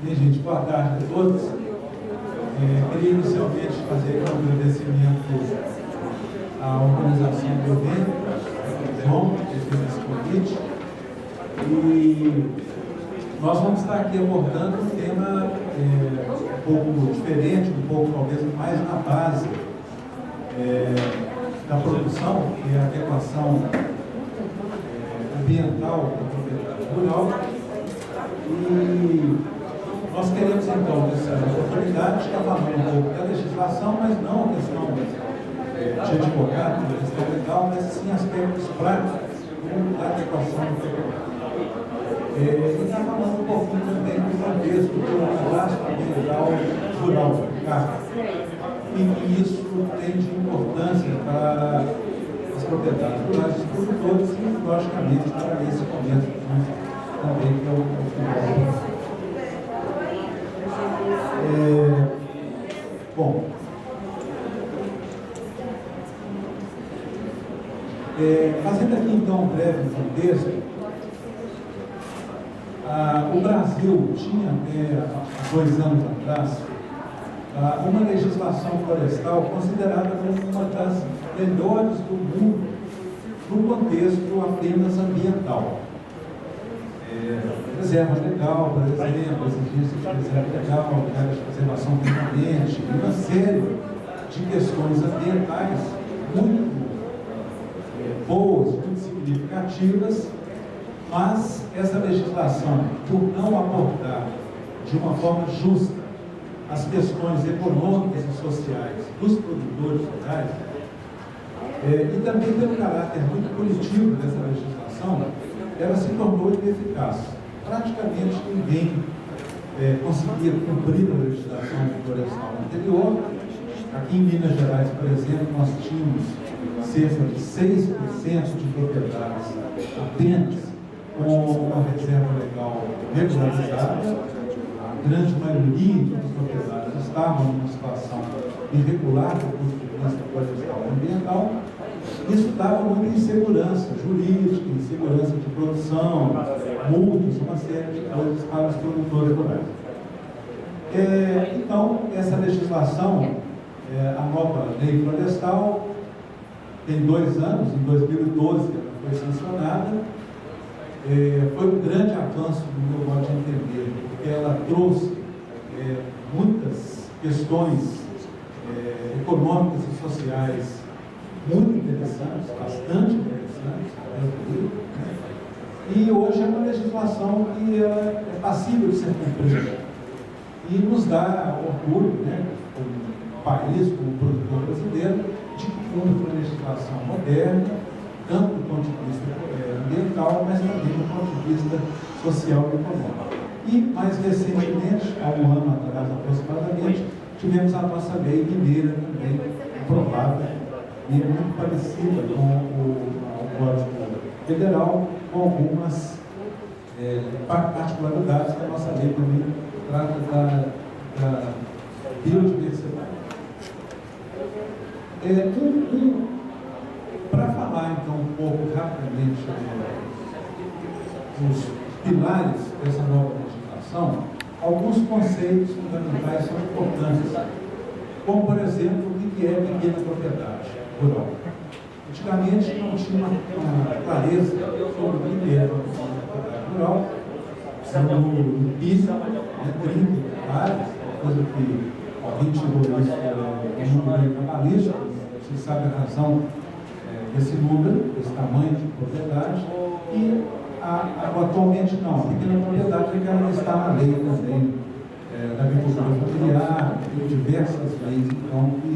Bem, gente, boa tarde a todos. Queria inicialmente fazer um agradecimento à organização do evento, João, que fez esse convite. E nós vamos estar aqui abordando um tema um pouco diferente, um pouco talvez mais na base da produção, que é a adequação ambiental da propriedade rural. E nós queremos, então, nessa oportunidade, estar falando um pouco da legislação, mas não a questão de advogado, a questão legal, mas sim aspectos práticos da adequação do propriedade. E está falando um pouquinho também do contexto do cadastro ambiental rural, e que isso tem de importância para as propriedades rurais dos produtores e, logicamente, para esse momento também que é o final. Bom, fazendo aqui então um breve contexto, o Brasil tinha, há 2 anos atrás, uma legislação florestal considerada uma das melhores do mundo no contexto apenas ambiental. Reserva legal, por exemplo, exigência de reserva legal, área de preservação permanente, e uma série de questões ambientais muito boas, muito significativas, mas essa legislação, por não abordar de uma forma justa as questões econômicas e sociais dos produtores rurais, e também pelo caráter muito punitivo dessa legislação, ela se tornou ineficaz. Praticamente ninguém conseguia cumprir a legislação florestal anterior. Aqui em Minas Gerais, por exemplo, nós tínhamos cerca de 6% de propriedades apenas com uma reserva legal regularizada. A grande maioria das propriedades estavam numa situação irregular do ponto de vista florestal e ambiental. Isso dava muita insegurança jurídica, insegurança de produção, multas, uma série de coisas para os produtores rurais. Então, essa legislação, a nova lei florestal, tem 2 anos, em 2012 ela foi sancionada. Foi um grande avanço, no meu modo de entender, porque ela trouxe muitas questões econômicas e sociais muito interessantes, bastante interessantes, e hoje é uma legislação que é passível de ser cumprida e nos dá orgulho, como país, como produtor brasileiro, de que cumpre uma legislação moderna, tanto do ponto de vista ambiental, mas também do ponto de vista social e econômico. E, mais recentemente, há 1 ano atrás aproximadamente, tivemos a nossa lei mineira também aprovada, e é muito parecida com o Código Federal, com algumas particularidades que a nossa lei também trata da biodiversidade. Para falar, então, um pouco rapidamente dos pilares dessa nova legislação, alguns conceitos fundamentais são importantes, como, por exemplo, o que é pequena propriedade rural. Antigamente não tinha uma clareza sobre o que era uma propriedade rural. No PIS, 30 hectares, coisa que alguém tirou isso no número cabalístico, você sabe a razão desse número, desse tamanho de propriedade, e atualmente não. A pequena propriedade é que ela está na lei também, da agricultura familiar, tem diversas leis, então, que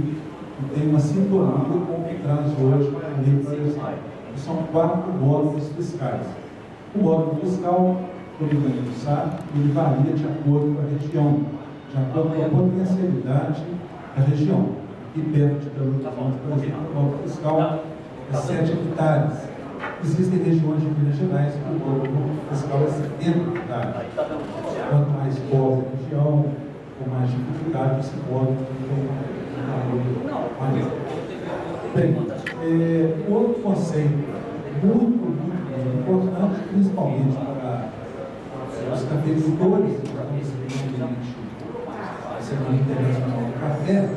tem uma sintonia com o que traz hoje a lei florestal. São 4 módulos fiscais. O módulo fiscal, como a gente sabe, ele varia de acordo com a região, de acordo com a potencialidade da região. Aqui perto de Belo Horizonte, por exemplo, o módulo fiscal é 7 hectares. Existem regiões de Minas Gerais que o módulo fiscal é 70 hectares. Quanto mais pobre a região, com mais dificuldade, esse módulo tem bem, outro conceito muito importante, principalmente para os cafeicultores, a Semana Internacional do Café,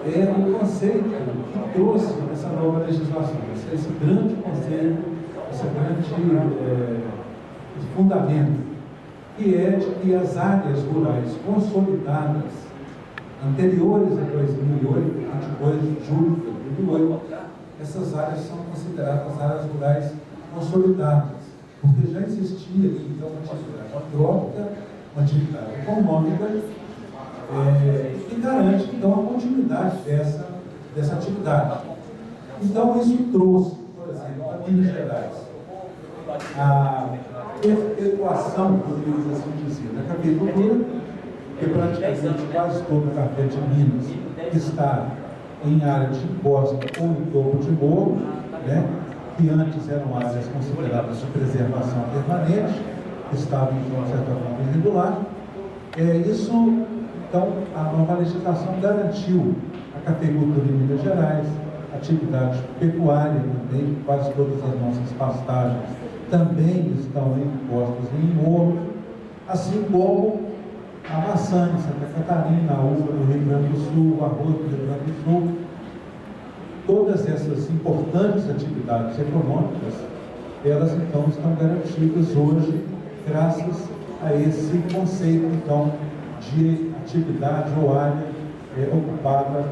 é o conceito que trouxe essa nova legislação, esse grande conceito, esse grande fundamento, que é de que as áreas rurais consolidadas anteriores a 2008, 22 de julho de 2008, essas áreas são consideradas áreas rurais consolidadas, porque já existia aqui então uma atividade antrópica, uma atividade econômica, que garante então a continuidade dessa atividade. Então isso trouxe, por exemplo, a Minas Gerais, a perpetuação, poderíamos assim dizer, da cafeicultura, que praticamente quase todo o café de Minas está em área de encosta ou em topo de morro, né, que antes eram áreas consideradas de preservação permanente, que estavam, de certa forma, irregular. Isso, então, a nova legislação garantiu a cafeicultura em Minas Gerais, atividade pecuária também, quase todas as nossas pastagens também estão impostas em morro, assim como a maçã em Santa Catarina, a uva no Rio Grande do Sul, o arroz no Rio Grande do Sul. Todas essas importantes atividades econômicas, elas então estão garantidas hoje, graças a esse conceito então de atividade ou área ocupada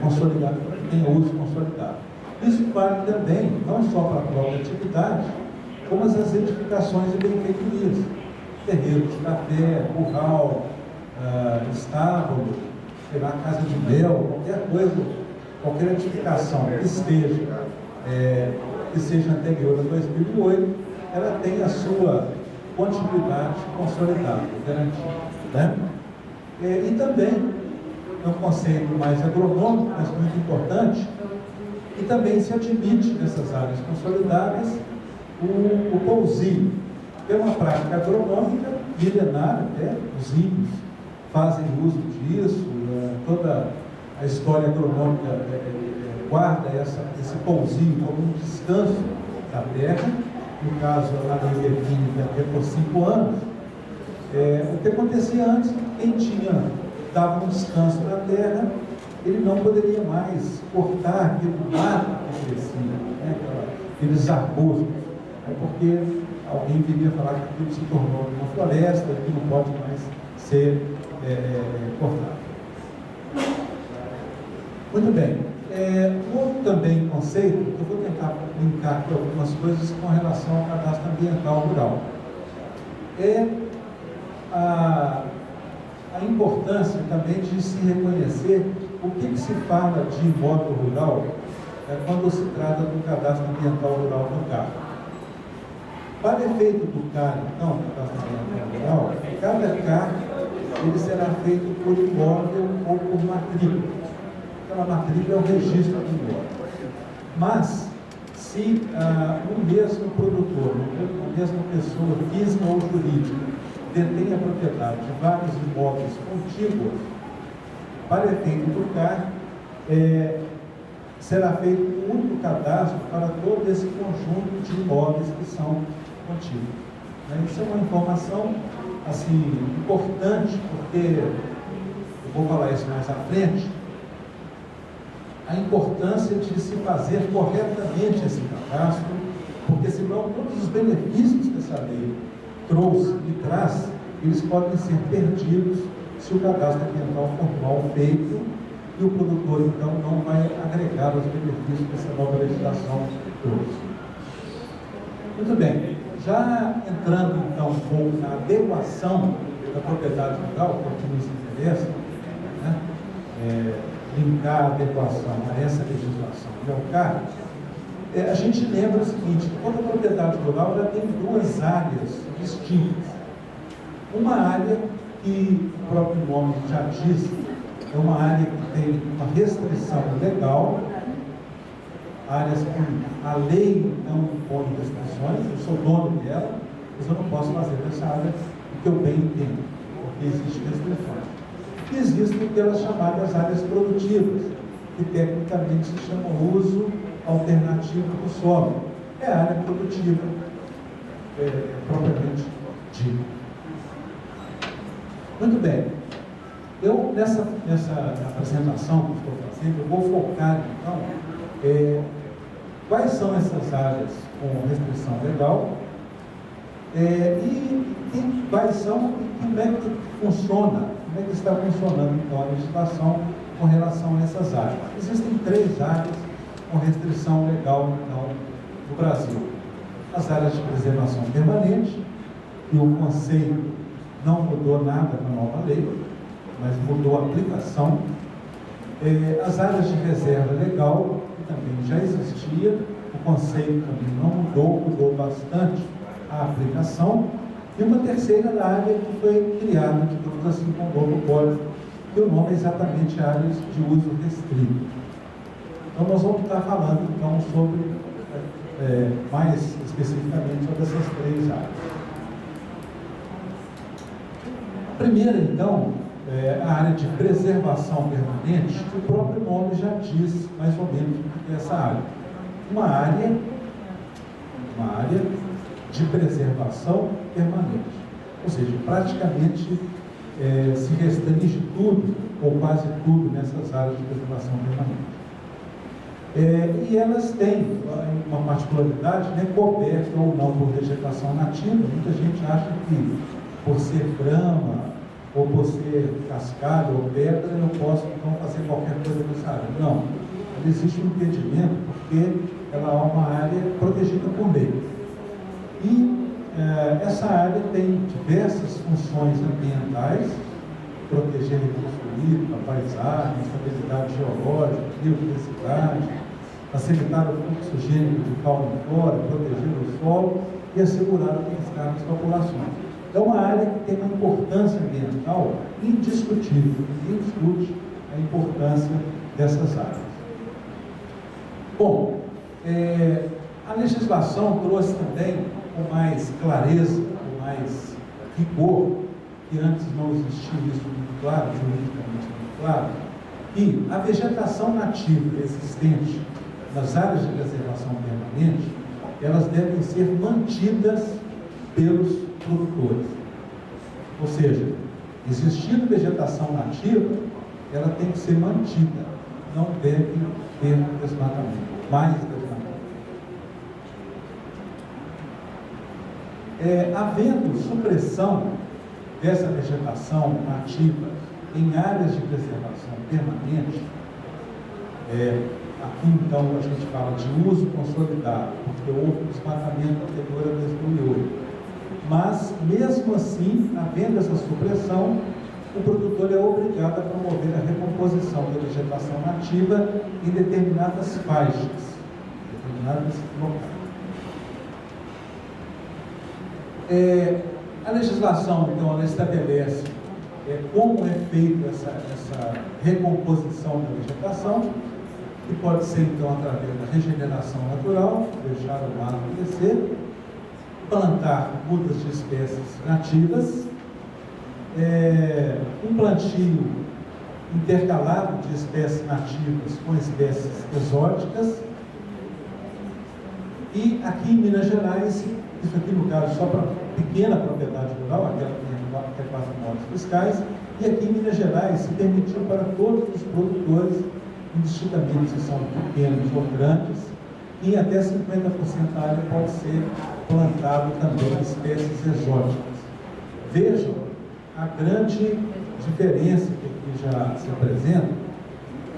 consolidada, que tem uso consolidado. Isso vale também, não só para a própria atividade, como as edificações e benfeitorias, terreiros de café, curral, estábulo, sei lá, casa de mel, qualquer coisa, qualquer edificação que seja anterior a 2008, ela tem a sua continuidade consolidada, garantida, né? E também, é um conceito mais agronômico, mas muito importante, e também se admite nessas áreas consolidadas o pousio, que é uma prática agronômica milenar até, os índios fazem uso disso, toda a história agronômica guarda esse pousio como um descanso da terra, no caso a lei define até por 5 anos. O que acontecia antes, quem dava um descanso na terra, ele não poderia mais cortar aquele mato que crescia, né, aqueles arbustos, porque alguém viria falar que aquilo se tornou uma floresta, que não pode mais ser cortado. Muito bem. Outro também conceito, que eu vou tentar linkar aqui algumas coisas com relação ao cadastro ambiental rural, é a importância também de se reconhecer o que se fala de imóvel rural quando se trata do cadastro ambiental rural do CAR. Para efeito do CAR, então, cadastro ambiental rural, cada CAR ele será feito por imóvel ou por matrícula. Aquela matrícula é o registro do imóvel. Mas, se o mesmo produtor, a mesma pessoa física ou jurídica, detém a propriedade de vários imóveis contíguos, para efeito do CAR, será feito um único cadastro para todo esse conjunto de imóveis que são contíguos. Isso é uma informação assim, importante, porque, eu vou falar isso mais à frente, a importância de se fazer corretamente esse cadastro, porque senão todos os benefícios que essa lei trouxe e traz, eles podem ser perdidos se o cadastro ambiental for mal feito e o produtor então não vai agregar os benefícios que essa nova legislação trouxe. Muito bem, já entrando então um pouco na adequação da propriedade rural, que é o que nos interessa, né? Linkar a adequação a essa legislação e ao CAR, a gente lembra o seguinte, que toda propriedade rural ela tem duas áreas distintas. Uma área que o próprio nome já diz, é uma área que tem uma restrição legal, áreas que a lei não impõe restrições, eu sou dono dela, mas eu não posso fazer nessa área o que eu bem entendo, porque existem restrições. E existem aquelas chamadas áreas produtivas, que tecnicamente se chama uso alternativo do solo. É a área produtiva, propriamente dica. Muito bem. Eu, nessa apresentação que eu estou fazendo, eu vou focar, então, quais são essas áreas com restrição legal e quais são e como é que funciona, como é que está funcionando, então, a legislação com relação a essas áreas. Existem 3 áreas com restrição legal, então, no Brasil. As áreas de preservação permanente, e o conceito não mudou nada com a nova lei, mas mudou a aplicação. As áreas de reserva legal, que também já existia, o conceito também não mudou bastante a aplicação. E uma terceira área que foi criada, digamos assim, com o novo código, que o nome é exatamente áreas de uso restrito. Então nós vamos estar falando então sobre, mais especificamente, sobre essas 3 áreas. A primeira, então, a área de preservação permanente, que o próprio nome já diz mais ou menos o que é essa área. Uma área de preservação permanente. Ou seja, praticamente se restringe tudo, ou quase tudo, nessas áreas de preservação permanente. E elas têm uma particularidade, né, coberta ou não por vegetação nativa. Muita gente acha que, por ser grama, ou por ser cascalho ou pedra, eu posso então fazer qualquer coisa nessa área. Não. Existe um impedimento porque ela é uma área protegida por lei. E essa área tem diversas funções ambientais: proteger recurso hídrico, a paisagem, a estabilidade geológica, biodiversidade, facilitar o fluxo gênico de fauna e flora, proteger o solo e assegurar o bem-estar das populações. É uma área que tem uma importância ambiental indiscutível. Ninguém discute a importância dessas áreas. Bom, a legislação trouxe também com mais clareza, com mais rigor, que antes não existia isso muito claro, juridicamente muito claro, que a vegetação nativa existente nas áreas de preservação permanente, elas devem ser mantidas pelos produtores. Ou seja, existindo vegetação nativa, ela tem que ser mantida, não deve ter desmatamento, mais desmatamento. Havendo supressão dessa vegetação nativa em áreas de preservação permanente, aqui então a gente fala de uso consolidado, porque houve desmatamento anterior a 2008. Mas, mesmo assim, havendo essa supressão, o produtor é obrigado a promover a recomposição da vegetação nativa em determinadas faixas, determinados locais. A legislação, então, ela estabelece como é feita essa recomposição da vegetação, que pode ser, então, através da regeneração natural, deixar o mato crescer, plantar mudas de espécies nativas, um plantio intercalado de espécies nativas com espécies exóticas. E aqui em Minas Gerais, isso aqui no caso só para pequena propriedade rural, aquela que tem até 4 motos fiscais, e aqui em Minas Gerais se permitiu para todos os produtores, indistintamente se são pequenos ou grandes, e até 50% da área pode ser plantado também espécies exóticas. Vejam a grande diferença que aqui já se apresenta,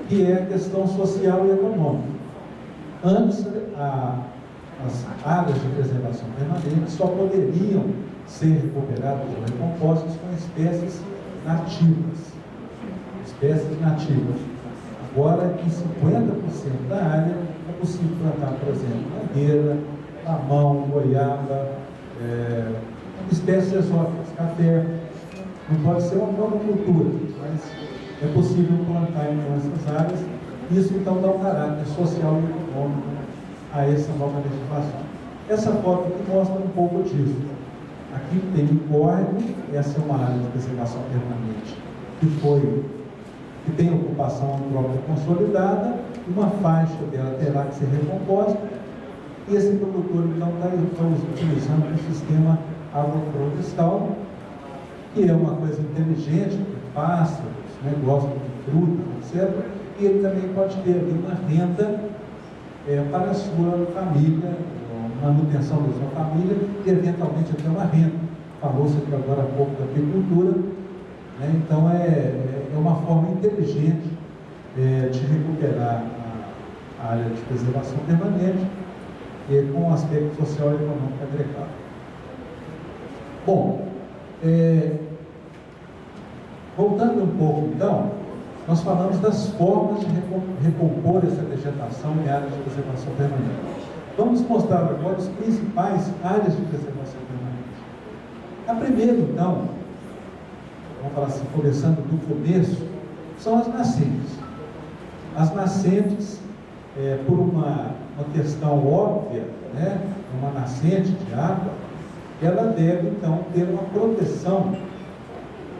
que é a questão social e econômica. Antes, as áreas de preservação permanente só poderiam ser recuperadas ou recompostas com espécies nativas. Agora, em 50% da área, é possível plantar, por exemplo, mangueira, mamão, goiaba, espécies exóticas, café. Não pode ser uma monocultura, mas é possível plantar em essas áreas. Isso, então, dá um caráter social e econômico a essa nova legislação. Essa foto aqui mostra um pouco disso. Aqui tem um córrego, essa é uma área de preservação permanente que tem ocupação antrópica consolidada, uma faixa dela terá que ser recomposta, e esse produtor então está utilizando um sistema agroflorestal, que é uma coisa inteligente, porque pássaros, né, gostam de frutas, etc. E ele também pode ter ali uma renda para a sua família, manutenção da sua família e eventualmente até uma renda. Falou-se aqui agora há pouco da agricultura, né? Então é uma forma inteligente de recuperar a área de preservação permanente com um aspecto social e econômico agregado. Bom, voltando um pouco então, nós falamos das formas de recompor essa vegetação em áreas de preservação permanente. Vamos mostrar agora as principais áreas de preservação permanente. A primeira, então, vamos falar assim, começando do começo, são as nascentes. As nascentes, por uma questão óbvia, né, uma nascente de água, ela deve, então, ter uma proteção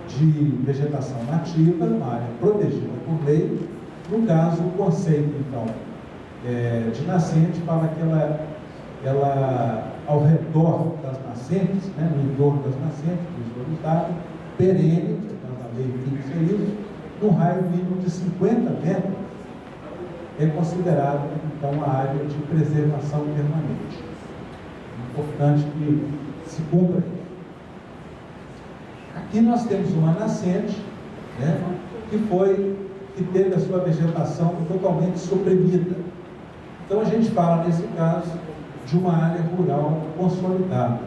de vegetação nativa, uma área protegida por lei. No caso, o conceito, então, de nascente fala que ela ao redor das nascentes, né, no entorno das nascentes, do esgoto d'água, perene, então a lei fixa isso, no raio mínimo de 50 metros, é considerado, então, a área de preservação permanente. É importante que se cumpra isso. Aqui nós temos uma nascente, né, que teve a sua vegetação totalmente suprimida. Então a gente fala, nesse caso, de uma área rural consolidada.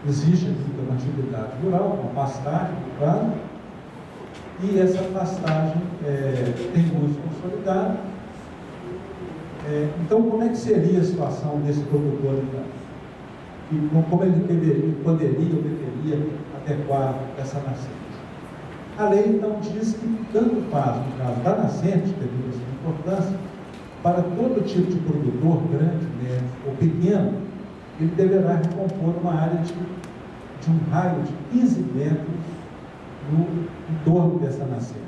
Existe aqui uma atividade rural, uma pastagem, claro, e essa pastagem tem uso consolidado. Então, como é que seria a situação desse produtor, então? E como ele poderia ou deveria adequar essa nascente? A lei, então, diz que tanto faz, no caso da nascente, devido à sua importância, para todo tipo de produtor, grande, médio ou pequeno, ele deverá recompor uma área de um raio de 15 metros no entorno dessa nascente.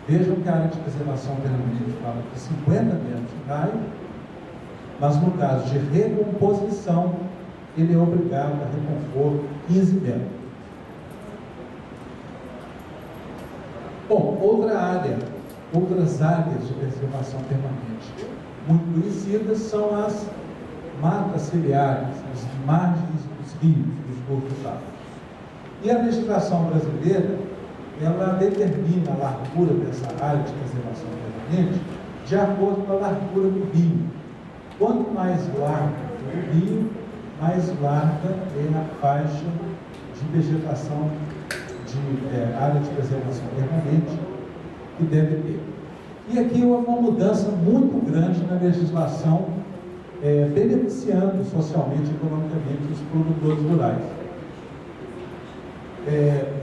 Vejam que a área de preservação permanente fala de 50 metros de raio, mas no caso de recomposição, ele é obrigado a recompor 15 metros. Bom, outras áreas de preservação permanente muito conhecidas são as matas ciliares, as margens dos rios, dos cursos d'água. E a legislação brasileira, ela determina a largura dessa área de preservação permanente de acordo com a largura do rio. Quanto mais largo o rio, mais larga é a faixa de vegetação de área de preservação permanente que deve ter. E aqui houve uma mudança muito grande na legislação, beneficiando socialmente e economicamente os produtores rurais.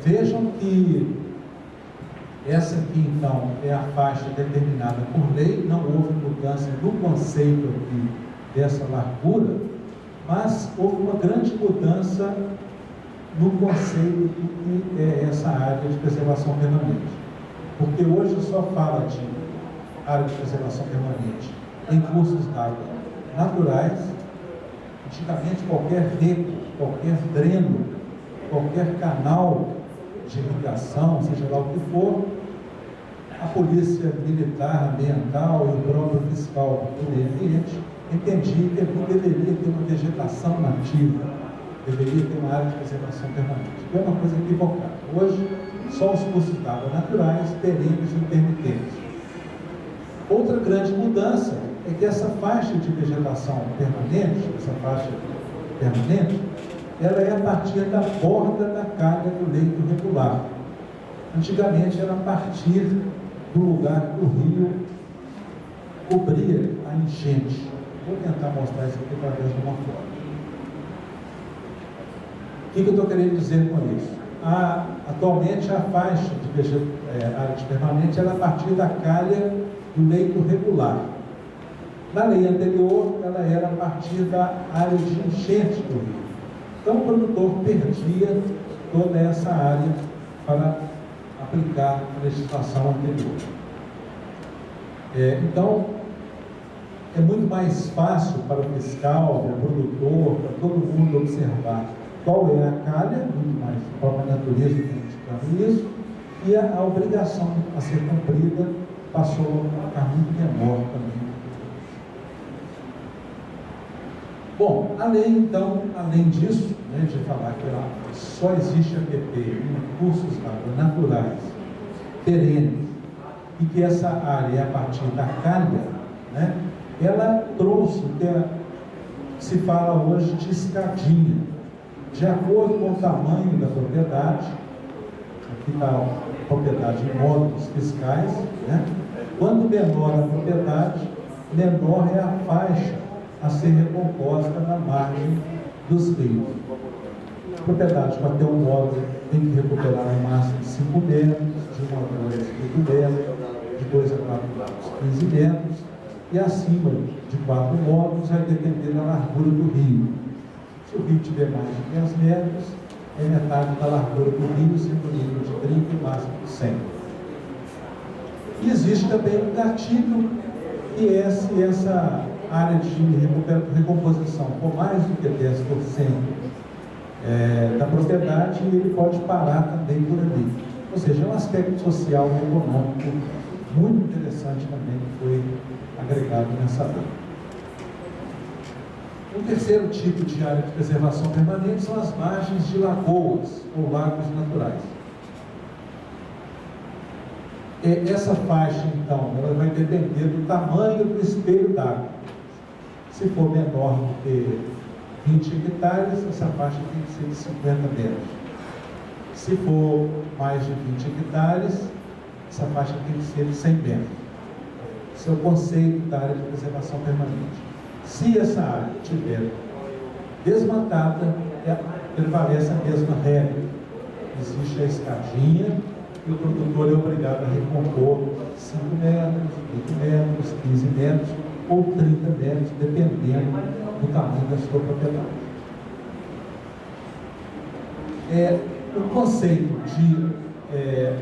Vejam que essa aqui, então, é a faixa determinada por lei, não houve mudança no conceito aqui dessa largura, mas houve uma grande mudança no conceito do que é essa área de preservação permanente. Porque hoje só fala de área de preservação permanente em cursos d'água naturais. Antigamente, qualquer rego, qualquer dreno, qualquer canal de irrigação, seja lá o que for, a polícia militar, ambiental e o próprio fiscal do meio ambiente entendia que ali deveria ter uma vegetação nativa, deveria ter uma área de preservação permanente. É uma coisa equivocada. Hoje, só os cursos d'água naturais, perenes e intermitentes. Outra grande mudança é que essa faixa de vegetação permanente, essa faixa permanente, ela é a partir da borda da calha do leito regular. Antigamente era a partir do lugar que o rio cobria a enchente. Vou tentar mostrar isso aqui através de uma foto. O que eu estou querendo dizer com isso? Atualmente a faixa de área de permanente era a partir da calha do leito regular. Na lei anterior, ela era a partir da área de enchente do rio. Então o produtor perdia toda essa área para aplicar a legislação anterior. Então, é muito mais fácil para o fiscal, para o produtor, para todo mundo observar qual é a calha, muito mais a própria natureza indicando isso, e a obrigação a ser cumprida passou a ficar muito menor também. Bom, além disso, né, de falar que só existe APP em recursos naturais, perenes, e que essa área é a partir da calha, né, ela trouxe o que se fala hoje de escadinha, de acordo com o tamanho da propriedade. Aqui está a propriedade em módulos fiscais, né? Quanto menor a propriedade, menor é a faixa a ser recomposta na margem dos rios. A propriedade, para ter um módulo, tem que recuperar no máximo 5 metros, de 1 a 2, 8 metros, de 2 a 4 metros, 15 metros, e acima de 4 módulos vai depender da largura do rio. Se o rio tiver mais de 10 metros, é metade da largura do rio, sendo o nível de 30 e o máximo de 100. E existe também um gatilho, que é se essa área de recomposição for mais do que 10% da propriedade, ele pode parar também por ali. Ou seja, é um aspecto social e econômico muito interessante também que foi agregado nessa lei. O terceiro tipo de área de preservação permanente são as margens de lagoas ou lagos naturais. Essa faixa, então, ela vai depender do tamanho do espelho d'água. Se for menor do que 20 hectares, essa faixa tem que ser de 50 metros. Se for mais de 20 hectares, essa faixa tem que ser de 100 metros. Esse é o conceito da área de preservação permanente. Se essa área estiver desmatada, prevalece a mesma regra. Existe a escadinha e o produtor é obrigado a recompor 5 metros, 8 metros, 15 metros ou 30 metros, dependendo do tamanho da sua propriedade. O conceito de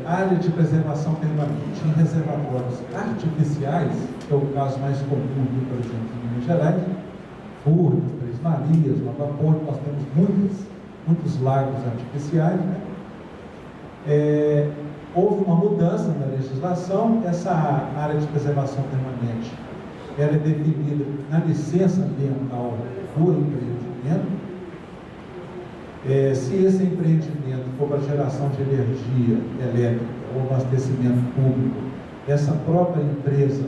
área de preservação permanente em reservatórios artificiais, que é o caso mais comum aqui, por exemplo, em Minas Gerais, Furnas, Três Marias, Nova Ponte, nós temos muitos lagos artificiais, né? Houve uma mudança na legislação. Essa área de preservação permanente ela é definida na licença ambiental do empreendimento. Se esse empreendimento for para geração de energia elétrica ou abastecimento público, essa própria empresa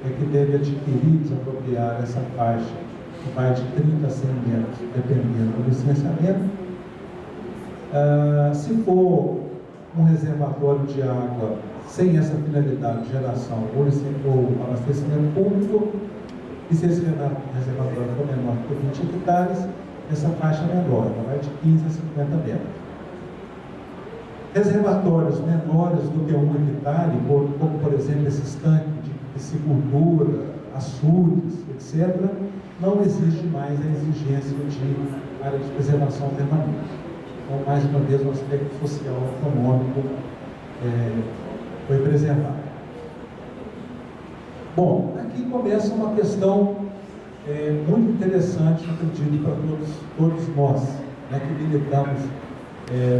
é que deve adquirir, desapropriar essa faixa, que vai de 30 a 100 metros, dependendo do licenciamento. Se for um reservatório de água sem essa finalidade de geração ou abastecimento público, e se esse reservatório for menor que 20 hectares, essa faixa é menor, ela vai de 15 a 50 metros. Reservatórios menores do que 1 hectare, como por exemplo esses tanques de piscicultura, açudes, etc., não existe mais a exigência de área de preservação permanente. Então, mais uma vez, o aspecto social e econômico foi preservado. Bom, aqui começa uma questão muito interessante, acredito, para todos nós, né, que militamos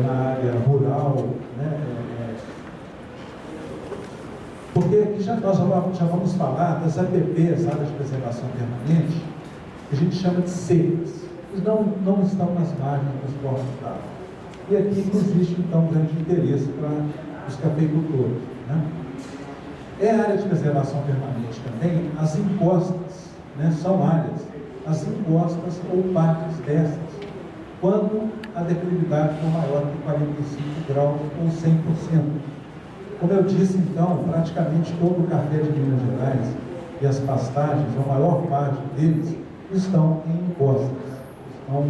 na área rural, né, porque aqui nós já vamos falar das APPs, áreas de preservação permanente, que a gente chama de secas, que não estão nas margens dos corpos d'água. E aqui existe, então, grande interesse para os cafeicultores, né? Área de preservação permanente também, as encostas, né, são áreas, as encostas ou partes dessas, quando a declividade for maior que 45 graus ou 100%. Como eu disse, então, praticamente todo o café de Minas Gerais e as pastagens, a maior parte deles, estão em encostas, estão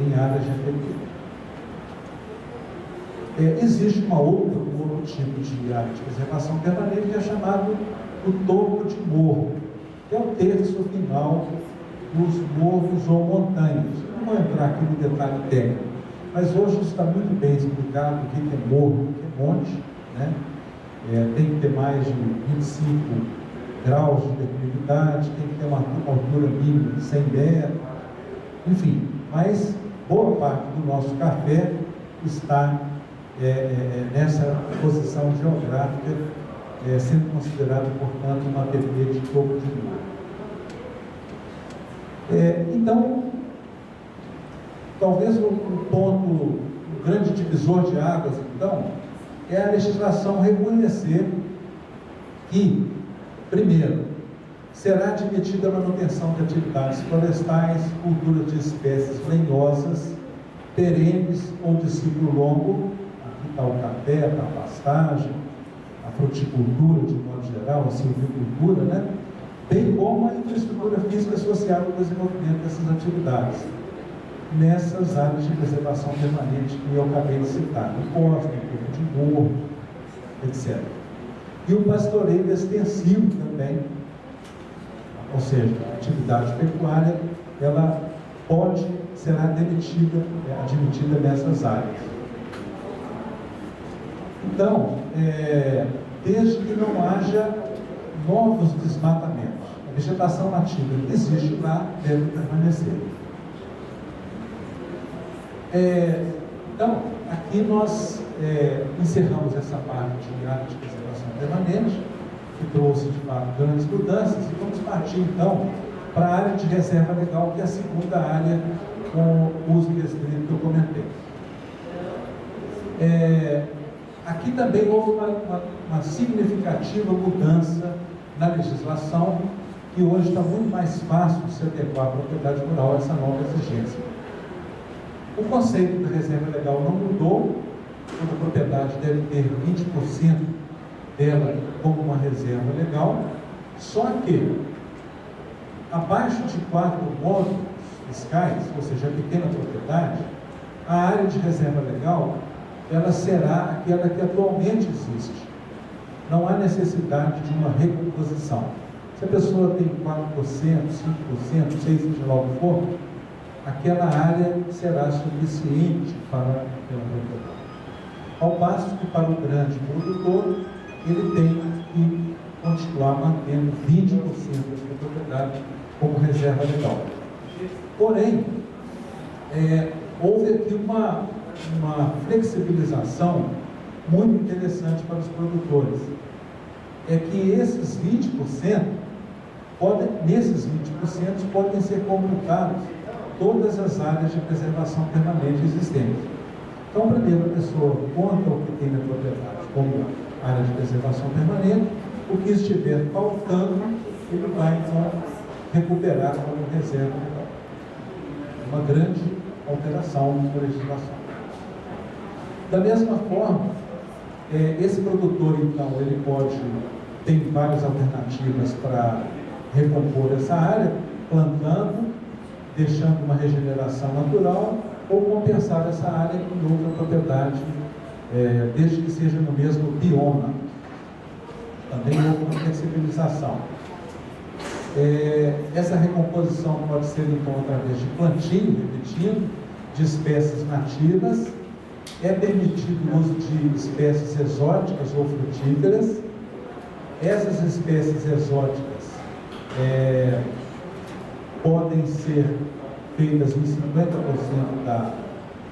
em áreas de APP. Existe um outro tipo de área de preservação permanente que é chamado o topo de morro, que é o terço final dos morros ou montanhas. Não vou entrar aqui no detalhe técnico, mas hoje está muito bem explicado o que é morro, o que é monte, né? Tem que ter mais de 25 graus de declividade, tem que ter uma altura mínima de 100 metros, enfim, mas boa parte do nosso café está nessa posição geográfica, sendo considerado, portanto, uma APP de topo de morro. Então, talvez o grande divisor de águas, então, é a legislação reconhecer que, primeiro, será admitida a manutenção de atividades florestais, culturas de espécies lenhosas, perenes ou de ciclo longo, aqui está o café, está a pastagem, a fruticultura de modo geral, a silvicultura, né? Bem como a infraestrutura física associada ao desenvolvimento dessas atividades, nessas áreas de preservação permanente que eu acabei de citar, no costa, no topo de morro, etc. E o pastoreio extensivo também, ou seja, a atividade pecuária, ela será admitida nessas áreas. Então, desde que não haja novos desmatamentos, a vegetação nativa que existe lá deve permanecer. Então, aqui nós encerramos essa parte de área de preservação permanente, que trouxe, de fato, grandes mudanças, e vamos partir, então, para a área de reserva legal, que é a segunda área com o uso restrito que eu comentei. Aqui também houve uma significativa mudança na legislação, que hoje está muito mais fácil de se adequar à propriedade rural a essa nova exigência. O conceito de reserva legal não mudou, toda propriedade deve ter 20% dela como uma reserva legal, só que abaixo de 4 módulos fiscais, ou seja, a pequena propriedade, a área de reserva legal, ela será aquela que atualmente existe. Não há necessidade de uma recomposição. Se a pessoa tem 4%, 5%, 6%, seja lá o que for, aquela área será suficiente para aquela propriedade. Ao passo que para o grande produtor, ele tem que continuar mantendo 20% da sua propriedade como reserva legal. Porém, houve aqui uma flexibilização muito interessante para os produtores. É que esses 20%, nesses 20% podem ser computados todas as áreas de preservação permanente existentes. Então, primeiro, a pessoa conta o que tem na propriedade como área de preservação permanente, o que estiver faltando, ele vai, então, recuperar como reserva legal. Uma grande alteração na legislação. Da mesma forma, esse produtor, então, ele tem várias alternativas para recompor essa área, plantando, deixando uma regeneração natural, ou compensar essa área em outra propriedade, desde que seja no mesmo bioma. Também houve uma flexibilização. Essa recomposição pode ser, então, através de plantio, repetindo, de espécies nativas. É permitido o uso de espécies exóticas ou frutíferas. Essas espécies exóticas podem ser feitas em 50%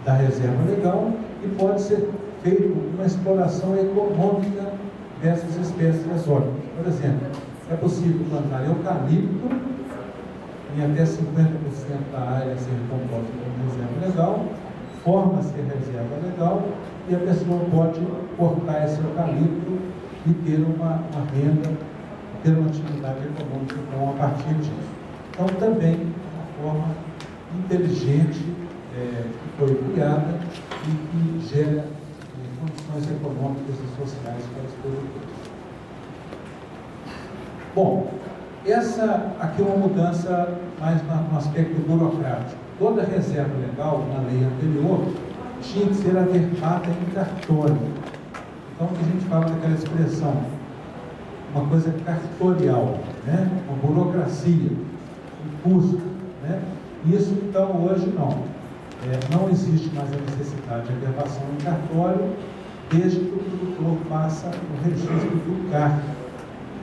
da reserva legal e pode ser feita uma exploração econômica dessas espécies exóticas. Por exemplo, é possível plantar eucalipto em até 50% da área ser composta como reserva legal, forma-se a reserva legal e a pessoa pode cortar esse eucalipto e ter uma renda, ter uma atividade econômica então, a partir disso. Então, também uma forma inteligente que foi criada e que gera condições econômicas e sociais para os produtores. Bom, essa aqui é uma mudança mais no aspecto burocrático. Toda reserva legal, na lei anterior, tinha que ser averbada em cartório. Então, a gente fala daquela expressão, uma coisa cartorial, né? Uma burocracia, um custo, né? Isso, então, hoje não. Não existe mais a necessidade de averbação em cartório, desde que o produtor faça o registro do CARC.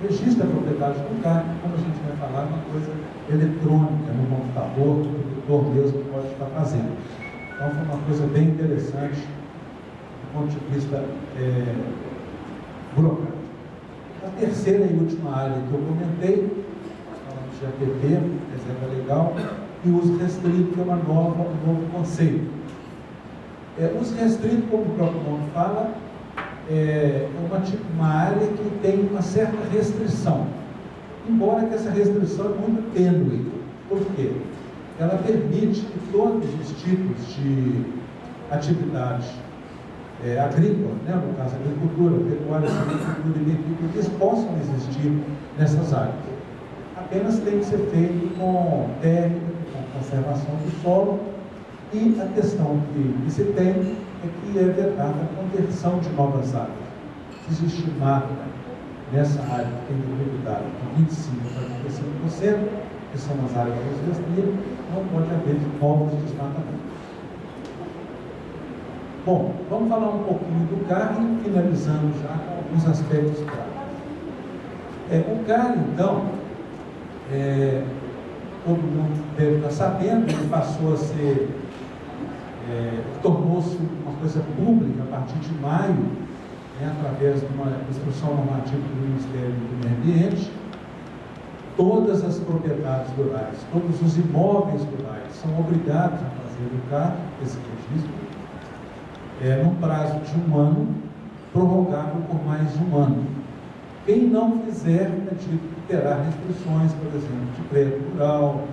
Registra a propriedade do CARC, como a gente vai falar, uma coisa eletrônica no computador, que o produtor mesmo pode estar fazendo. Então foi uma coisa bem interessante do ponto de vista burocrático. A terceira e última área que eu comentei, falamos de APP, reserva legal, e uso restrito, que é um novo conceito. Uso restrito, como o próprio nome fala, é uma área que tem uma certa restrição, embora que essa restrição é muito tênue. Por quê? Ela permite que todos os tipos de atividades agrícolas, né, no caso agricultura, pecuária, agricultura e bioagricultura, possam existir nessas áreas. Apenas tem que ser feito com técnica, com conservação do solo, e a questão que se tem é que é vedada a conversão de novas áreas. Se existe mata nessa área que tem durabilidade de 25% para 25%, que são as áreas restritas, não pode haver novos desmatamentos. Bom, vamos falar um pouquinho do CAR e finalizando já com alguns aspectos práticos. O CAR, então, todo mundo deve estar sabendo, ele passou a ser, tornou-se uma coisa pública a partir de maio, através de uma instrução normativa do Ministério do Meio Ambiente. Todas as propriedades rurais, todos os imóveis rurais são obrigados a fazer o CAR, esse registro, num prazo de 1 ano, prorrogável por mais 1 ano. Quem não fizer, terá restrições, por exemplo, de crédito rural,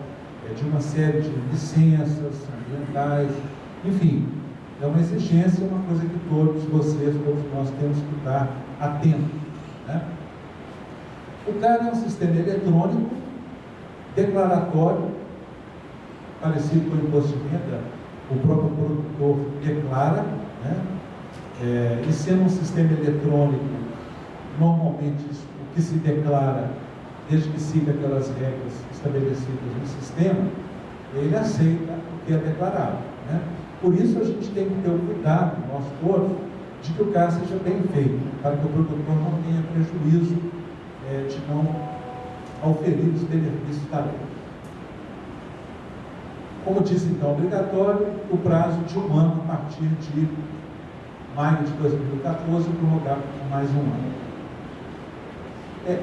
de uma série de licenças ambientais, enfim, é uma exigência, uma coisa que todos vocês, todos nós temos que estar atentos, né? O CAR é um sistema eletrônico, declaratório, parecido com o imposto de renda, o próprio produtor declara, né? E sendo um sistema eletrônico, normalmente o que se declara, desde que siga aquelas regras estabelecidas no sistema, ele aceita o que é declarado, né? Por isso a gente tem que ter o cuidado, nós todos, de que o CAR seja bem feito, para que o produtor não tenha prejuízo de não auferir os benefícios da lei. Como disse então, obrigatório, o prazo de 1 ano a partir de maio de 2014, prorrogado por mais 1 ano.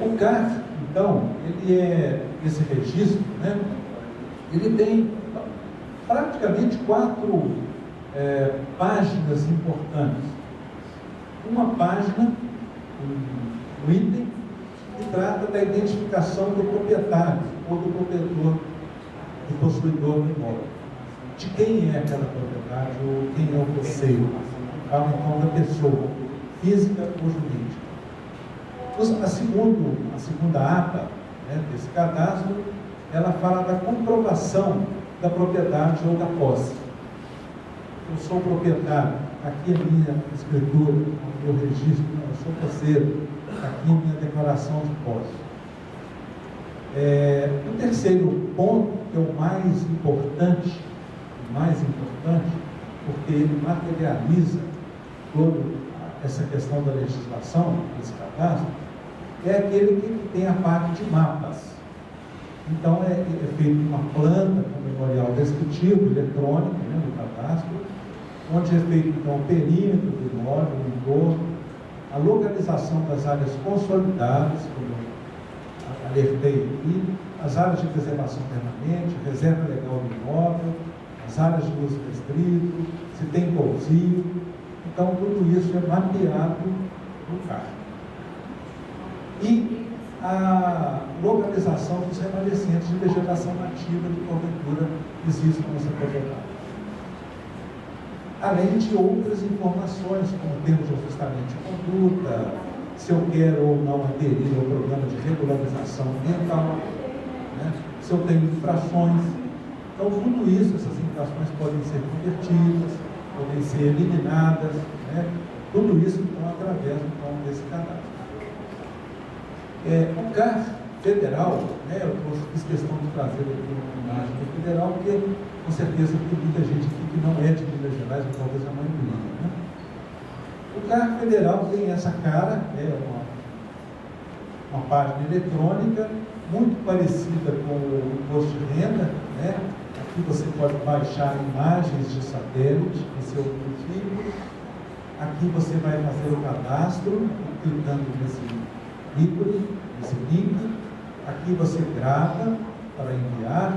O CAR, então, esse registro, né, ele tem praticamente 4 páginas importantes. Uma página, um item, que trata da identificação do proprietário ou do proprietor, do possuidor do imóvel. De quem é aquela propriedade ou quem é o posseiro. Fala então da pessoa, física ou jurídica. A segunda aba, né, desse cadastro, ela fala da comprovação da propriedade ou da posse. Eu sou proprietário, aqui é a minha escritura, o meu registro, eu sou posseiro, aqui é a minha declaração de posse. O terceiro ponto, que é o mais importante, porque ele materializa toda essa questão da legislação, desse cadastro, é aquele que tem a parte de mapas. Então, é feita uma planta com memorial descritivo, eletrônico, né, no cadastro, onde é feito então o perímetro do imóvel, o entorno, a localização das áreas consolidadas, como eu alertei aqui, as áreas de preservação permanente, reserva legal do imóvel, as áreas de uso restrito, se tem pousio. Então, tudo isso é mapeado no CAR. E a localização dos remanescentes de vegetação nativa que porventura existem nessa propriedade. Além de outras informações, como termos de ajustamento de conduta, se eu quero ou não aderir ao programa de regularização ambiental, né? Se eu tenho infrações. Então, tudo isso, essas infrações podem ser convertidas, podem ser eliminadas, né? Tudo isso, então, através então, desse cadastro. O CAR federal, né, eu fiz questão de trazer aqui uma imagem do federal, porque com certeza tem muita gente aqui que não é de Minas Gerais, ou talvez a maioria. Né? O CAR federal tem essa cara, uma página eletrônica, muito parecida com o imposto de renda, né? Aqui você pode baixar imagens de satélite no seu perfil. Aqui você vai fazer o cadastro, clicando nesse ícone, nesse link. Aqui você grava para enviar.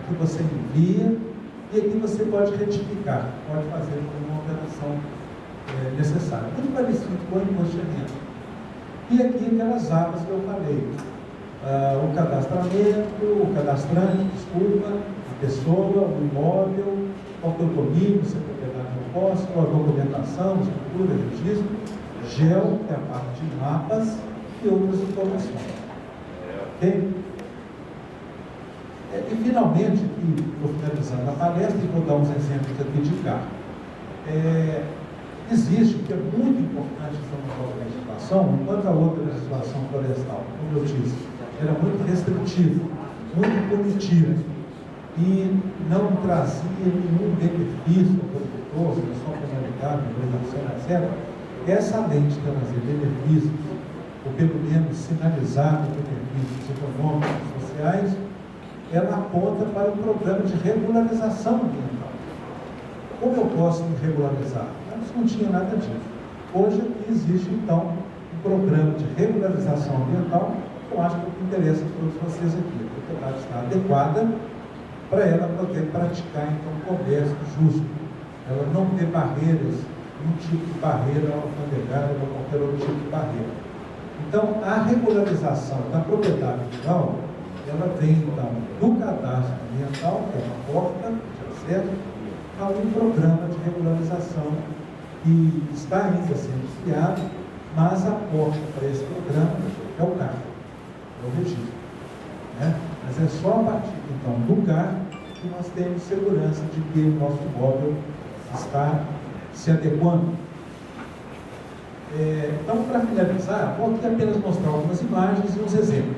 Aqui você envia. E aqui você pode retificar, pode fazer uma alteração necessária. Muito parecido com o imposto de renda. E aqui aquelas abas que eu falei. O cadastramento, o cadastrante, desculpa, a pessoa, o imóvel, qual que é o domínio, se é propriedade ou posse, qual a documentação, estrutura, registro, geo, que é a parte de mapas e outras informações. Ok? E finalmente, estou finalizando a palestra e vou dar uns exemplos aqui de carro. Existe, o que é muito importante na nova legislação, enquanto a outra legislação florestal, como eu disse, era muito restritiva, muito punitiva e não trazia nenhum benefício ao produtor, só penalidade, obrigação, etc. Essa lei de trazer benefícios, ou pelo menos sinalizar benefícios econômicos e sociais, ela aponta para um programa de regularização ambiental. Como eu posso me regularizar? Antes não tinha nada disso. Hoje aqui existe, então, um programa de regularização ambiental, que eu acho que é o que interessa a todos vocês aqui. A propriedade está adequada para ela poder praticar, então, um comércio justo. Ela não ter barreiras, um tipo de barreira alfandegária ou qualquer outro tipo de barreira. Então, a regularização da propriedade rural, ela vem, então, do cadastro ambiental, que é uma porta de acesso, a um programa de regularização que está ainda sendo criado, mas a porta para esse programa é o CAR, é o registro. Né? Mas é só a partir, então, do CAR que nós temos segurança de que o nosso imóvel está se adequando. Então, para finalizar, vou aqui apenas mostrar algumas imagens e uns exemplos.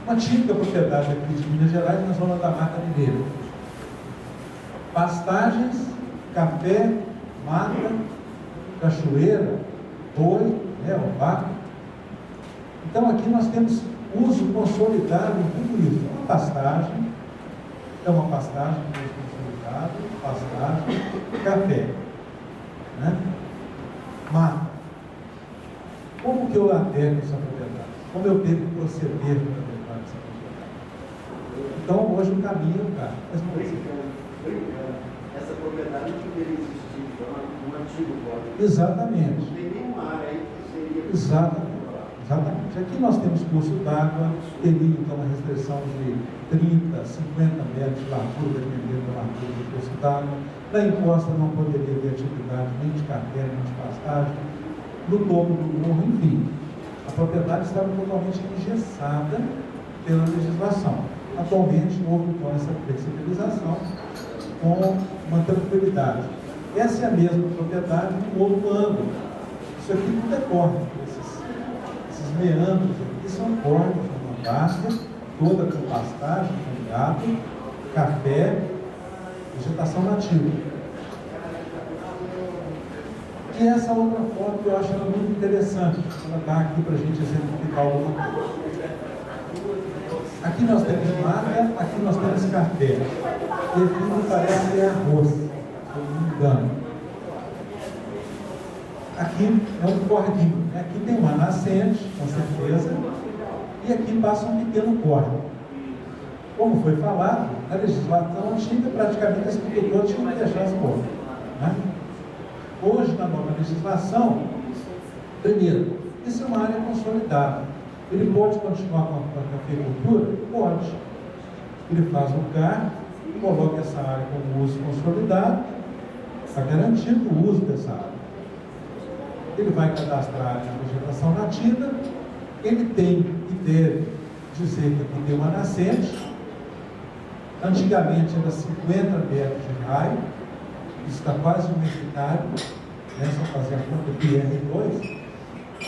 Uma típica propriedade aqui de Minas Gerais, na zona da Mata Mineira. Pastagens, café, mata, cachoeira, boi, o vaca. Então aqui nós temos uso consolidado em tudo isso. Uma pastagem, uso consolidado, pastagem, café. Né? Mata. Como que eu atendo essa propriedade? Como eu devo proceder para adequar essa propriedade? Então hoje o caminho é o carro. Essa propriedade não poderia existir no antigo código. Exatamente. Não tem nenhuma área aí que seria. Exatamente. Aqui nós temos curso d'água, teria então uma restrição de 30, 50 metros de largura, dependendo da largura do curso d'água. Na encosta não poderia ter atividade nem de café, nem de pastagem. No topo do morro, enfim. A propriedade estava totalmente engessada pela legislação. Atualmente houve então essa flexibilização com uma tranquilidade. Essa é a mesma propriedade no outro ângulo. Isso aqui tudo é córrego. Esses meandros aqui são córregos, uma vasca, toda com pastagem, com gado, café, vegetação nativa. E essa outra foto que eu acho ela muito interessante, ela dá aqui para a gente exemplificar alguma coisa. Aqui nós temos mata, aqui nós temos café. E aqui me parece que é arroz, se eu não me engano. Aqui é um córrego, né? Aqui tem uma nascente, com certeza, e aqui passa um pequeno córrego. Como foi falado, na legislação antiga, praticamente esse produtor tinha que deixar as portas. Né? Hoje, na nova legislação, primeiro, isso é uma área consolidada. Ele pode continuar com a cafeicultura? Pode. Ele faz um CAR, coloca essa área como uso consolidado, está garantido o uso dessa área. Ele vai cadastrar a área de vegetação nativa, ele tem e deve dizer que aqui tem uma nascente. Antigamente era 50 metros de raio, isso está quase 1 hectare, né? Só fazer a conta de R2,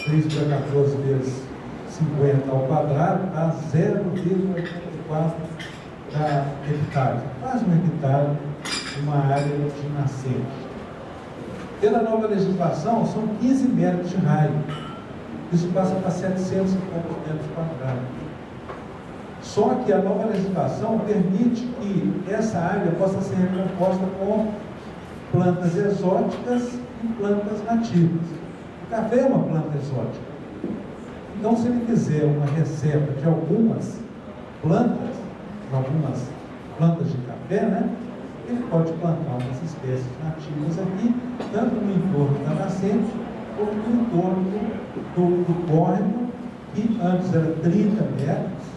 3 para 14 vezes 50 ao quadrado, dá 0,84 hectares, quase 1 hectare, uma área de nascente. Pela nova legislação, são 15 metros de raio. Isso passa para 700 e poucos metros quadrados. Só que a nova legislação permite que essa área possa ser recomposta com plantas exóticas e plantas nativas. O café é uma planta exótica. Então, se ele fizer uma reserva de algumas plantas de café, né? Ele pode plantar umas espécies nativas aqui, tanto no entorno da nascente, como no entorno do córrego, que antes era 30 metros,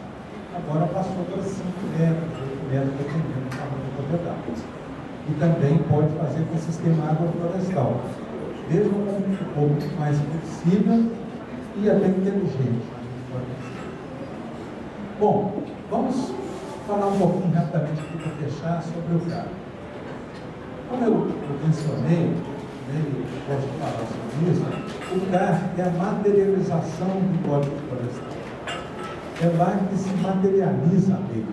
agora passou para 5 metros, 8 metros, dependendo do tamanho da propriedade. E também pode fazer com o sistema agroflorestal. Vejam como ficou muito mais flexível e até inteligente. Bom, vamos falar um pouquinho rapidamente aqui para fechar sobre o CAR. Como eu mencionei, e posso falar sobre isso, o CAR é a materialização do Código Florestal. É lá que se materializa a lei.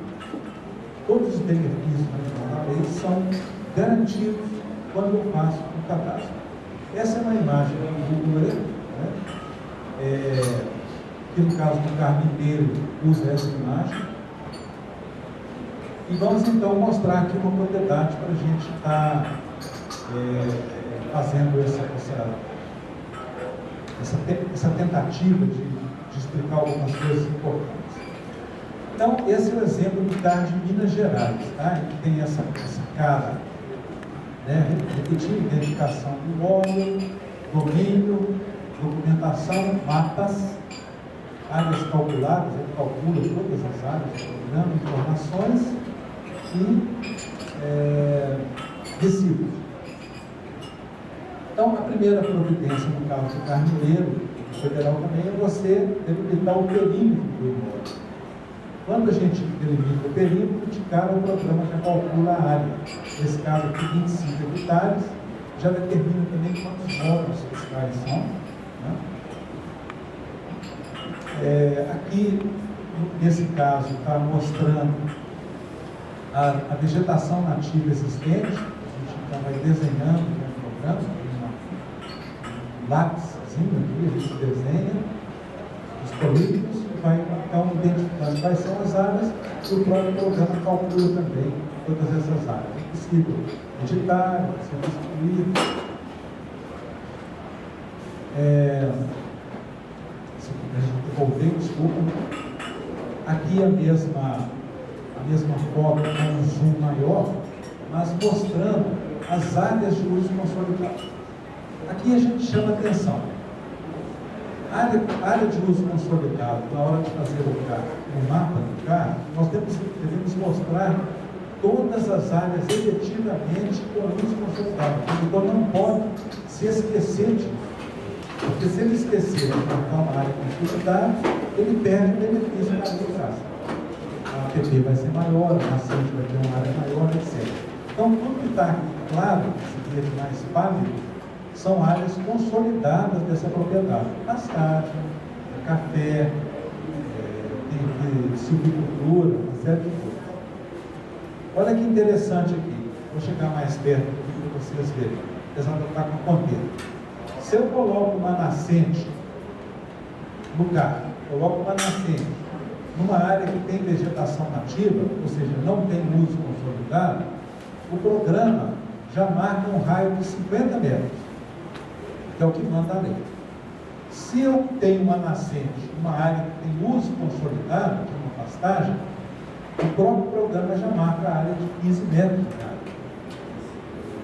Todos os benefícios da lei são garantidos quando eu faço o cadastro. Essa é uma imagem do Google, né? Que no caso do carpinteiro usa essa imagem. E vamos então mostrar aqui uma propriedade para a gente estar fazendo essa tentativa de explicar algumas coisas importantes. Então, esse é o exemplo do CAR de Minas Gerais, tá? Que tem essa cara, né? Repetir identificação do óleo, domínio, documentação, mapas, áreas calculadas, ele calcula todas as áreas, programa, informações e recibos. Então, a primeira providência, no caso do CAR mineiro, federal também, é você delimitar o perímetro do imóvel. Quando a gente delimita o perímetro, de cara o programa já calcula a área. Nesse caso aqui, 25 hectares, já determina também quantos módulos fiscais são. Né? Aqui, nesse caso, está mostrando a vegetação nativa existente. A gente então vai desenhando no programa, um lápisinho aqui, a gente desenha os polígonos e vai então identificando quais são as áreas e o próprio programa calcula também todas essas áreas. É possível editar, é possível excluir. Voltei, desculpa. Aqui a mesma foto com um zoom maior, mas mostrando as áreas de uso consolidado. Aqui a gente chama atenção. A área de uso consolidado, na hora de fazer o mapa do CAR, nós devemos mostrar todas as áreas efetivamente com uso consolidado. Então não pode se esquecer disso. Porque se ele esquecer de marcar uma área consolidada, ele perde o benefício da aplicação. A APP vai ser maior, a nascente vai ter uma área maior, etc. Então, tudo que está claro, esse verde mais pálido, são áreas consolidadas dessa propriedade. Pastagem, café, silvicultura, uma série de coisas. Olha que interessante aqui. Vou chegar mais perto aqui para vocês verem. Apesar de eu estar com a ponteira. Se eu coloco uma nascente no CAR, coloco uma nascente numa área que tem vegetação nativa, ou seja, não tem uso consolidado, o programa já marca um raio de 50 metros, que é o que manda a lei. Se eu tenho uma nascente numa área que tem uso consolidado, que é uma pastagem, o próprio programa já marca a área de 15 metros de área.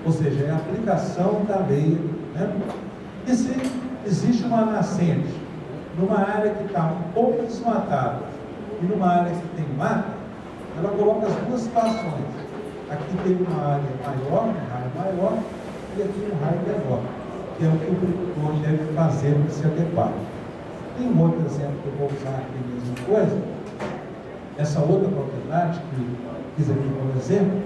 Ou seja, é a aplicação da lei, né? E se existe uma nascente numa área que está um pouco desmatada e numa área que tem mata, ela coloca as duas situações. Aqui tem uma área maior, um raio maior, e aqui um raio menor, que é o que o produtor deve fazer para se adequar. Tem um outro exemplo que eu vou usar aqui, a mesma coisa. Essa outra propriedade que fiz aqui como exemplo,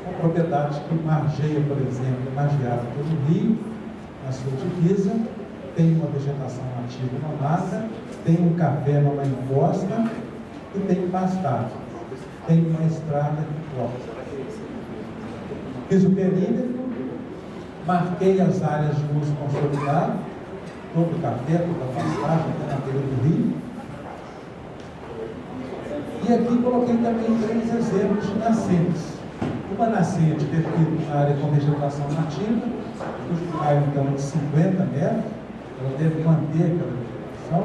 uma propriedade que margeia, por exemplo, margeada pelo rio, na sua divisa, tem uma vegetação nativa na mata, tem um café numa encosta e tem pastagem. Tem uma estrada que corta. Fiz o perímetro, marquei as áreas de uso consolidado, todo o café, toda a pastagem, até na beira do rio. E aqui coloquei também 3 exemplos de nascentes. Uma nascente definida na área com vegetação nativa, cujo raio então é de 50 metros, ela deve manter aquela vegetação.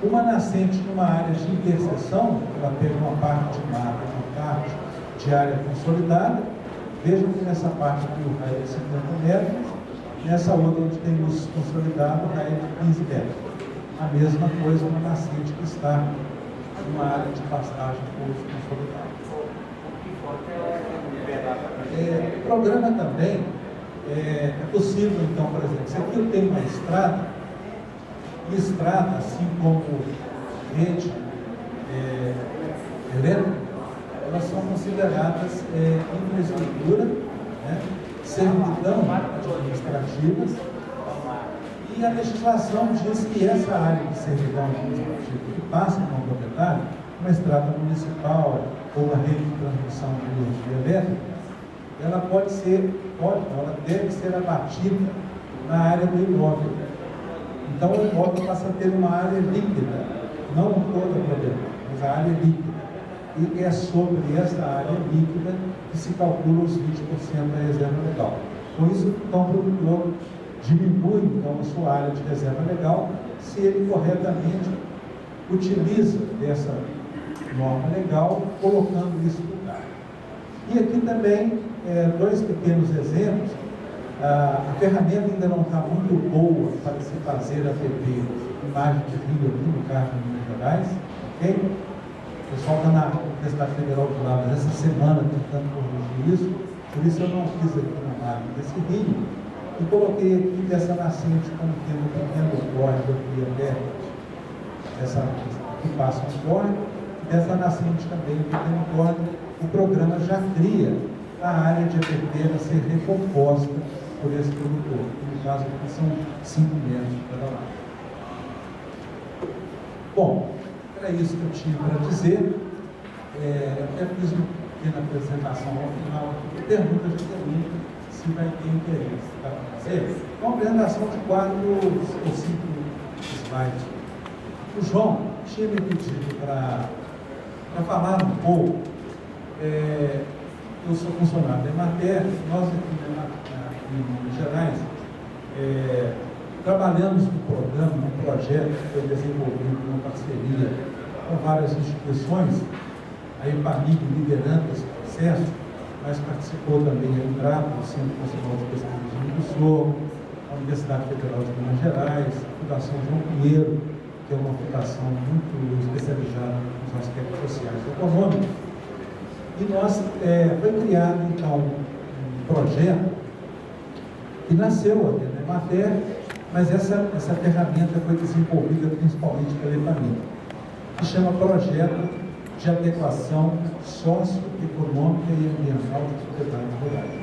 Uma nascente numa área de interseção, ela pega uma parte de mata e uma parte de área consolidada. Vejam que nessa parte aqui o raio é de 50 metros, nessa outra onde tem luz consolidado, o raio é de 15 metros. A mesma coisa uma nascente que está numa área de pastagem com luz consolidada. O programa também é possível, então, por exemplo, se aqui eu tenho uma estrada, e estrada, assim como rede elétrica, elas são consideradas infraestrutura, né, servidão administrativas, e a legislação diz que essa área de servidão administrativa que passa por um proprietário, uma estrada municipal ou uma rede de transmissão de energia elétrica, ela deve ser abatida na área do imóvel. Então o imóvel passa a ter uma área líquida, não toda a propriedade, mas a área líquida. E é sobre essa área líquida que se calcula os 20% da reserva legal. Com isso, então, o produtor diminui então, a sua área de reserva legal se ele corretamente utiliza dessa norma legal, colocando isso no lugar. E aqui também, 2 pequenos exemplos. A ferramenta ainda não está muito boa para se fazer a TV imagem de rio aqui no caso de Minas Gerais, ok? O pessoal está na Universidade Federal de lá, mas essa semana tentando corrigir isso, por isso eu não fiz aqui na máquina desse rio, e coloquei aqui dessa nascente como tendo um pequeno córrego aqui até essa que passa um córrego, e dessa nascente também um pequeno córrego. O programa já cria a área de APP a ser recomposta por esse produtor. No caso aqui são 5 metros para lá. Bom, era isso que eu tinha para dizer. Até fiz uma pequena apresentação ao final. Perguntas de mim, se vai ter interesse para fazer. Uma apresentação de 4 ou 5 slides. O João tinha me pedido para falar um pouco. Eu sou funcionário da Emater, nós aqui em Minas Gerais trabalhamos no programa, num projeto que foi desenvolvido em parceria com várias instituições, a EPAMIG liderando esse processo, mas participou também a Embrapa, o Centro Nacional de Pesquisa de Rio do Sul, a Universidade Federal de Minas Gerais, a Fundação João Pinheiro, que é uma fundação muito especializada nos aspectos sociais e econômicos. E foi criado, então, um projeto que nasceu aqui na Emater, mas essa ferramenta foi desenvolvida principalmente pela EPAMIG, que chama Projeto de Adequação Socioeconômica e Ambiental de Propriedades Rurais.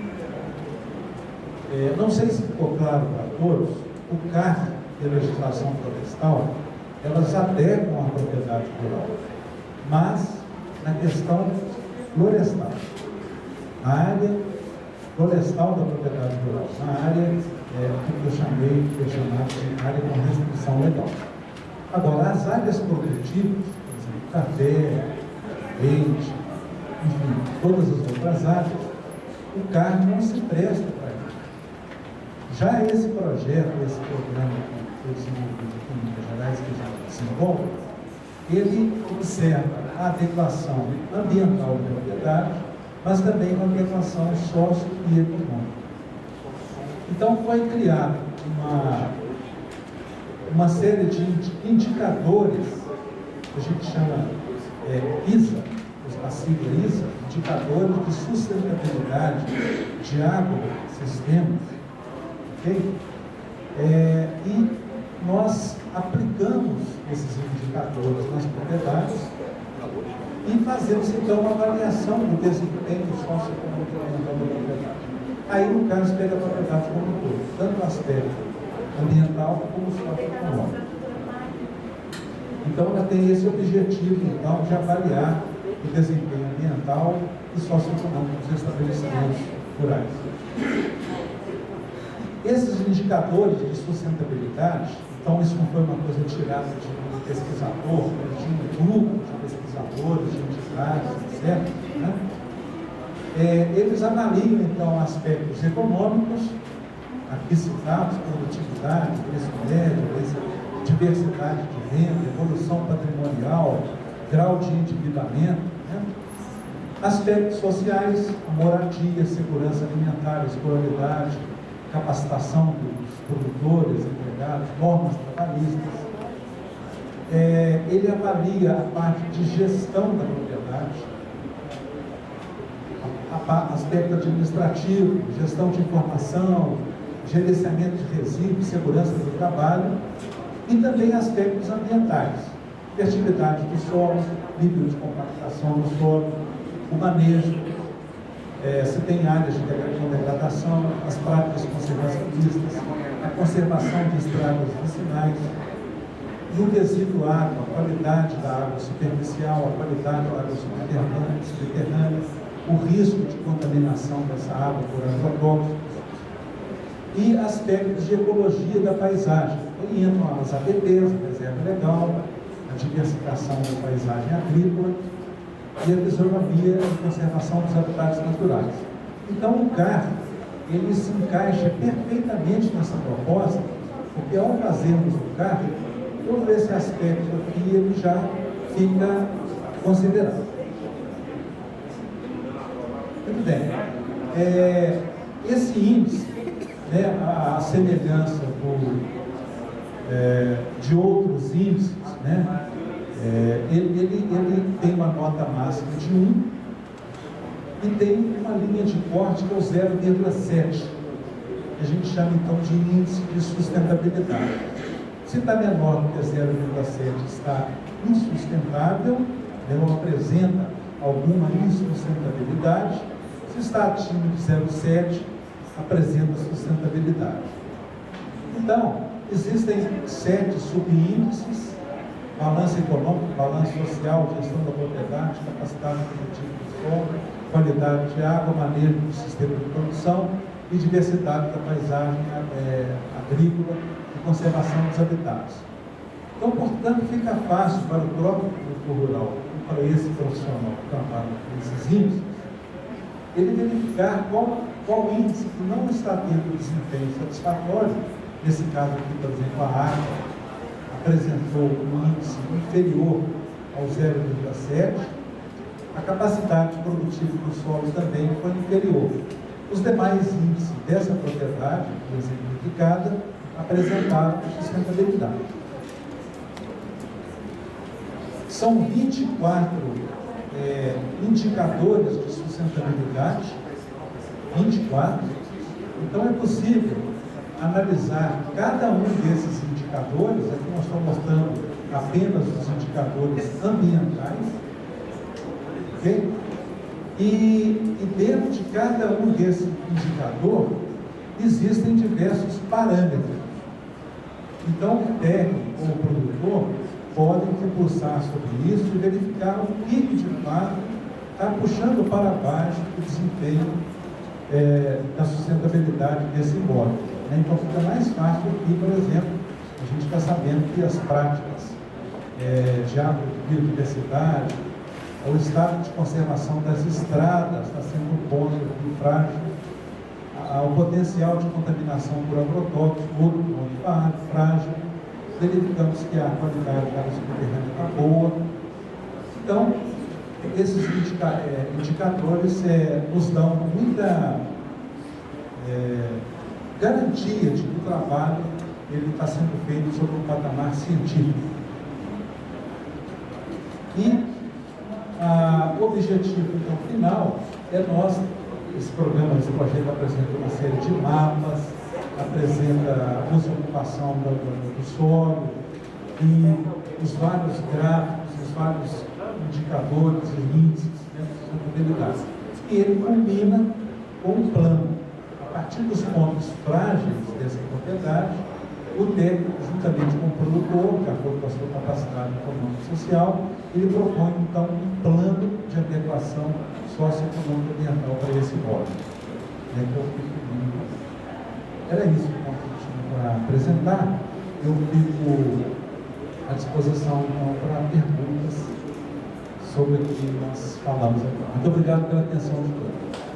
Não sei se ficou claro para todos, o CAR e a legislação florestal, elas adequam a propriedade rural, mas na questão florestal, na área florestal da propriedade rural, na área que eu chamei, que foi chamada de área com restrição legal. Agora, as áreas produtivas, por exemplo, café, leite, enfim, todas as outras áreas, o CAR não se presta para isso. Já esse projeto, esse programa que foi desenvolvido aqui em Minas Gerais, que já se envolve, ele observa a adequação ambiental da propriedade, mas também a adequação sócio e econômica. Então foi criada uma série de indicadores, que a gente chama ISA, a sigla ISA, indicadores de sustentabilidade de agrosistemas, ok? E nós aplicamos esses indicadores nas propriedades e fazemos então uma avaliação do desempenho socioeconômico da propriedade. Aí, no caso, pega a propriedade como um todo, tanto o aspecto ambiental como socioeconômico. Então, ela tem esse objetivo então, de avaliar o desempenho ambiental e socioeconômico dos estabelecimentos rurais. Esses indicadores de sustentabilidade, então isso não foi uma coisa tirada de um pesquisador, tinha um grupo de pesquisadores, de entidades, etc., né? Eles avaliam, então, aspectos econômicos, aqui citados: produtividade, preço médio, diversidade de renda, evolução patrimonial, grau de endividamento, né? Aspectos sociais: moradia, segurança alimentar, escolaridade, capacitação dos produtores, empregados, normas trabalhistas. Ele avalia a parte de gestão da propriedade, aspecto administrativo, gestão de informação, gerenciamento de resíduos, segurança do trabalho, e também aspectos ambientais: fertilidade do solo, nível de compactação do solo, o manejo, se tem áreas de degradação, as práticas conservacionistas, a conservação de estradas vicinais, no quesito água, a qualidade da água superficial, a qualidade da água subterrânea, o risco de contaminação dessa água por agrotóxicos, e aspectos de ecologia da paisagem. Aí entram as APPs, a reserva legal, a diversificação da paisagem agrícola e a fisionomia e conservação dos habitats naturais. Então, o CAR, ele se encaixa perfeitamente nessa proposta, porque ao fazermos o CAR, todo esse aspecto aqui ele já fica considerado. Muito bem. Esse índice, né, a semelhança de outros índices, né, ele tem uma nota máxima de 1 e tem uma linha de corte que é o 0,7, que a gente chama então de índice de sustentabilidade. Se está menor do que 0,7, está insustentável, não apresenta alguma insustentabilidade. Se está acima de 0,7, apresenta sustentabilidade. Então, existem 7 subíndices: balanço econômico, balanço social, gestão da propriedade, capacidade produtiva do solo, qualidade de água, manejo do sistema de produção e diversidade da paisagem agrícola e conservação dos habitats. Então, portanto, fica fácil para o próprio produtor rural e para esse profissional que trabalha com esses índices, ele verificar qual índice que não está tendo desempenho satisfatório. Nesse caso aqui, por exemplo, a água apresentou um índice inferior ao 0,7, a capacidade produtiva do solo também foi inferior. Os demais índices dessa propriedade exemplificada apresentaram sustentabilidade. São 24 indicadores de sustentabilidade, 24. Então é possível analisar cada um desses indicadores. Aqui nós estamos mostrando apenas os indicadores ambientais, ok? E dentro de cada um desse indicador existem diversos parâmetros. Então o técnico ou o produtor podem debruçar sobre isso e verificar o que de fato está puxando para baixo o desempenho da sustentabilidade desse imóvel. Então fica mais fácil aqui, por exemplo, a gente está sabendo que as práticas de biodiversidade, o estado de conservação das estradas está sendo um ponto aqui frágil, o potencial de contaminação por agrotóxicos, outro ponto frágil. Verificamos que a qualidade da água subterrânea está boa. Então, esses indicadores nos dão muita garantia de que o trabalho está sendo feito sob um patamar científico. E o objetivo, então, final é esse programa, esse projeto apresenta uma série de mapas, apresenta a ocupação do solo e os vários gráficos, os vários indicadores e índices de sustentabilidade. E ele culmina com um plano. A partir dos pontos frágeis dessa propriedade, o técnico, juntamente com o produtor, de acordo com a sua capacidade econômica e social, ele propõe, então, um plano de adequação socioeconômica ambiental para esse imóvel. Era isso que eu tinha para apresentar. Eu fico à disposição então, para perguntas sobre o que nós falamos agora. Muito obrigado pela atenção de todos.